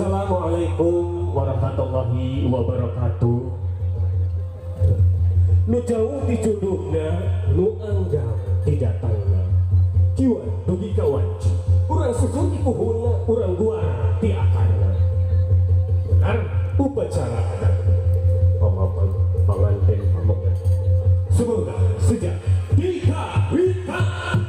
Assalamualaikum warahmatullahi wabarakatuh. Nu jauh di jodohna, nu anjang di datangna. Kiwan dugi kawanci, urang susun di puhuna, urang guara di akarna. Benar upacara adat pamapan panganten pamogan. Semoga sejak dikawinkan.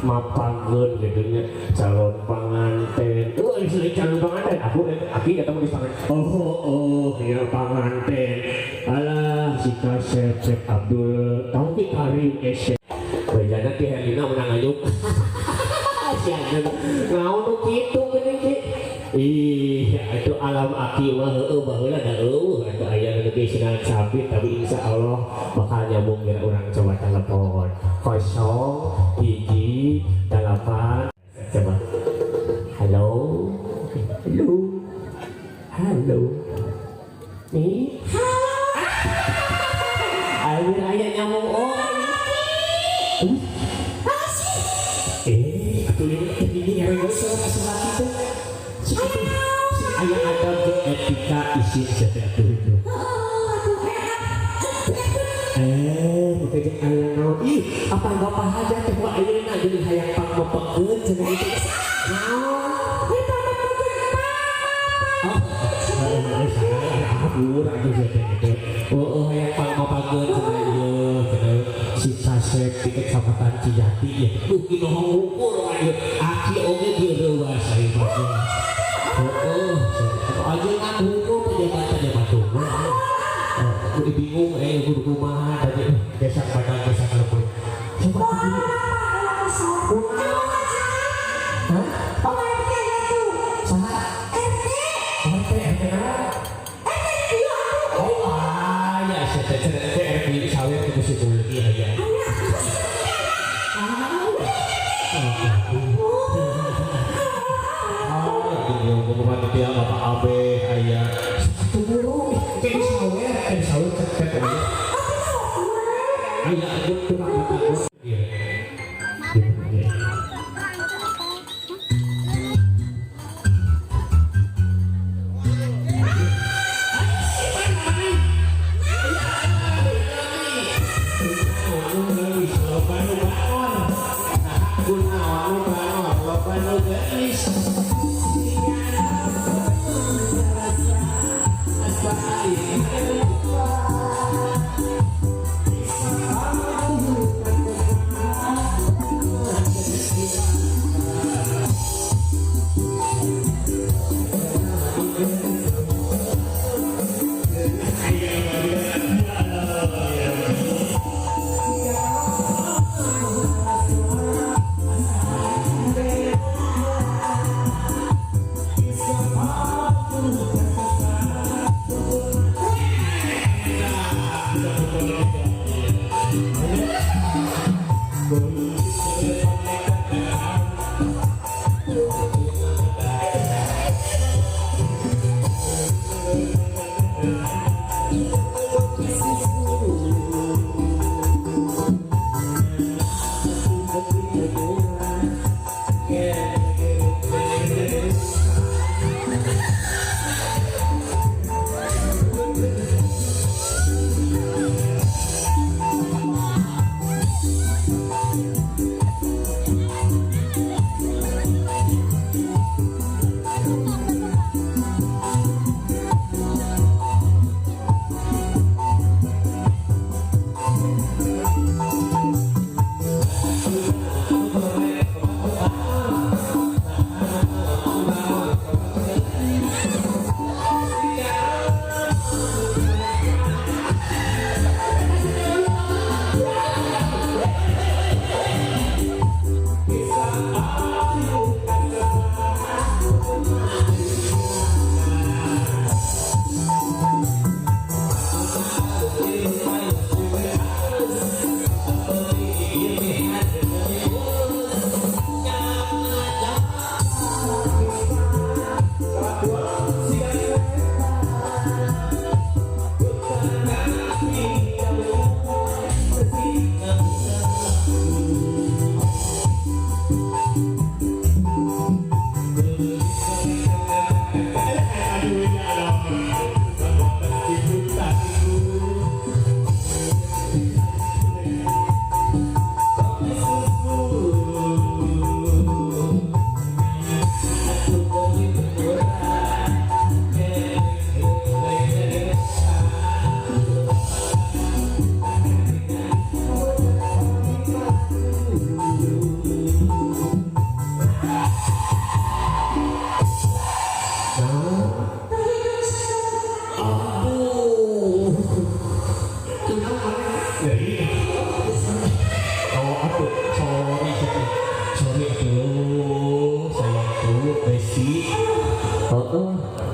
mapangeun gitu calon panganten. Calon panganten aku ketemu di panganten. Oh ya panganten. Alah si Kasep Abdul Taufik Karim Esy. Bejana ti Helina menang anyuk. Sianan ngaon nu kitu geuning ki. Ih, itu alam aki mah heueuh baheula da atuh aya nu geus singan sabit tapi insyaallah bakal nyambung geura urang coba telepon 018 coba. Halo. Halo. Halo. Nih. Halo. Aya nyambung atuh ini yang geus masalah kitu. Ayah ada etika isi sesuatu itu. Mungkin ayah naon. Ih, apa bapak aja teh wa ayeuna jadi hayang pangmepekeun cenah itu. Naon? Kita mepekeun. Oh, aku Kasep di Kecamatan Cijati ya. Kino ngukur aja. Aki oge direwas saya pakai. Aja kan hukum pejabat tunggu. Aku bingung guru kumaha tadi gesak badan gesak lepun. Coba dulu. Hah? Apa RT itu? Sama RT. RT ya saya RT sawit itu sih lagi aja. Dia apa abe ayah tunggu kayak sawit cepet aja ayah aku tuh takut iya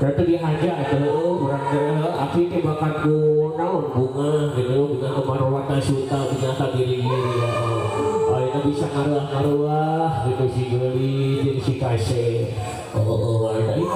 Berarti dihajar tuh orang api teh makan ku naon bunga gitu bunga kemarwata suta bunga kadiri ya. Ayeuna bisa ngaruah gitu si geuli jeung si kase. Ada ieu.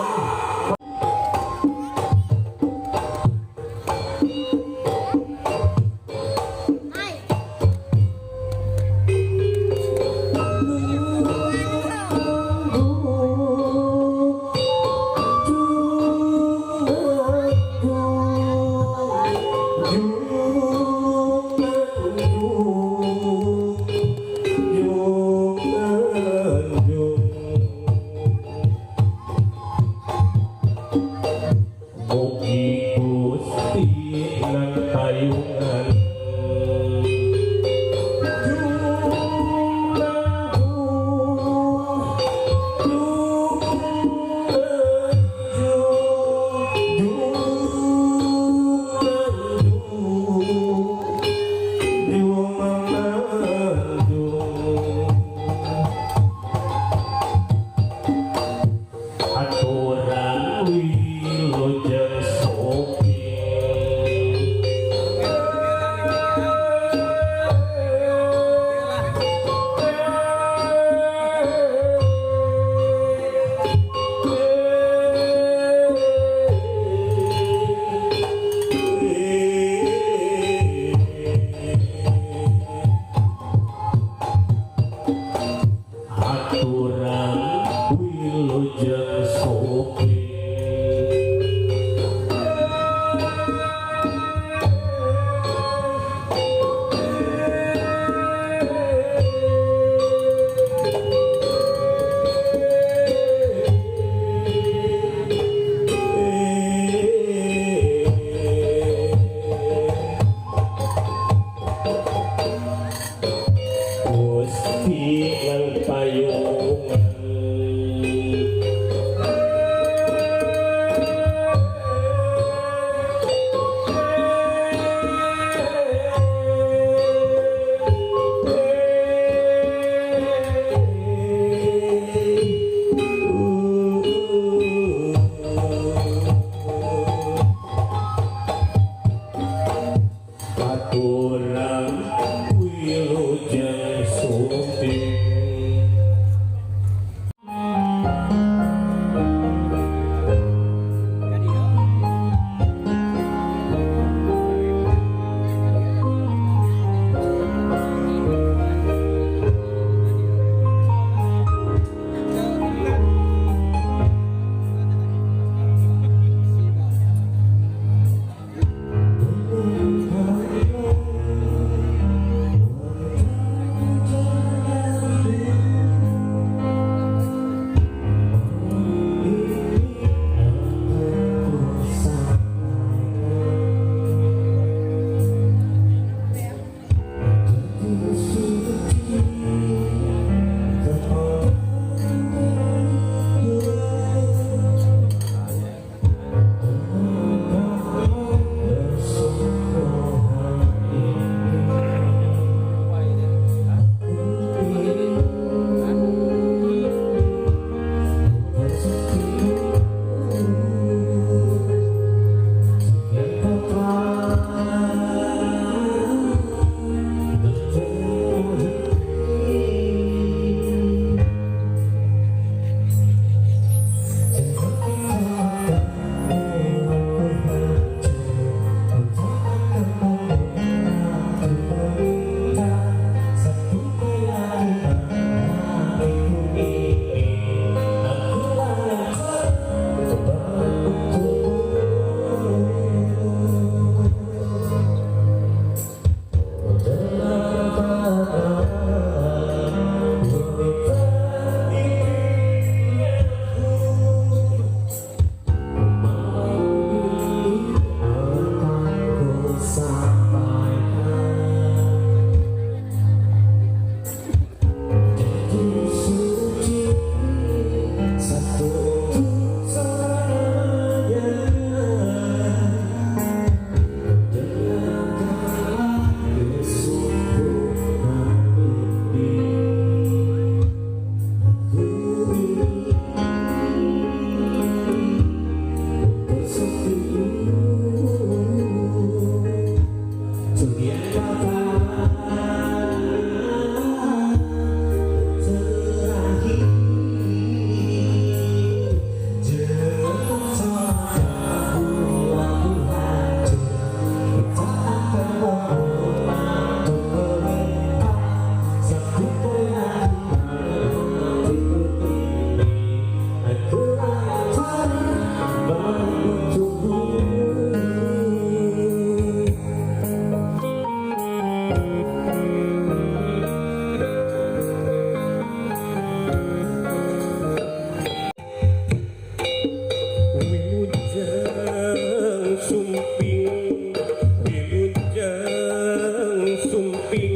Wilujeng sumping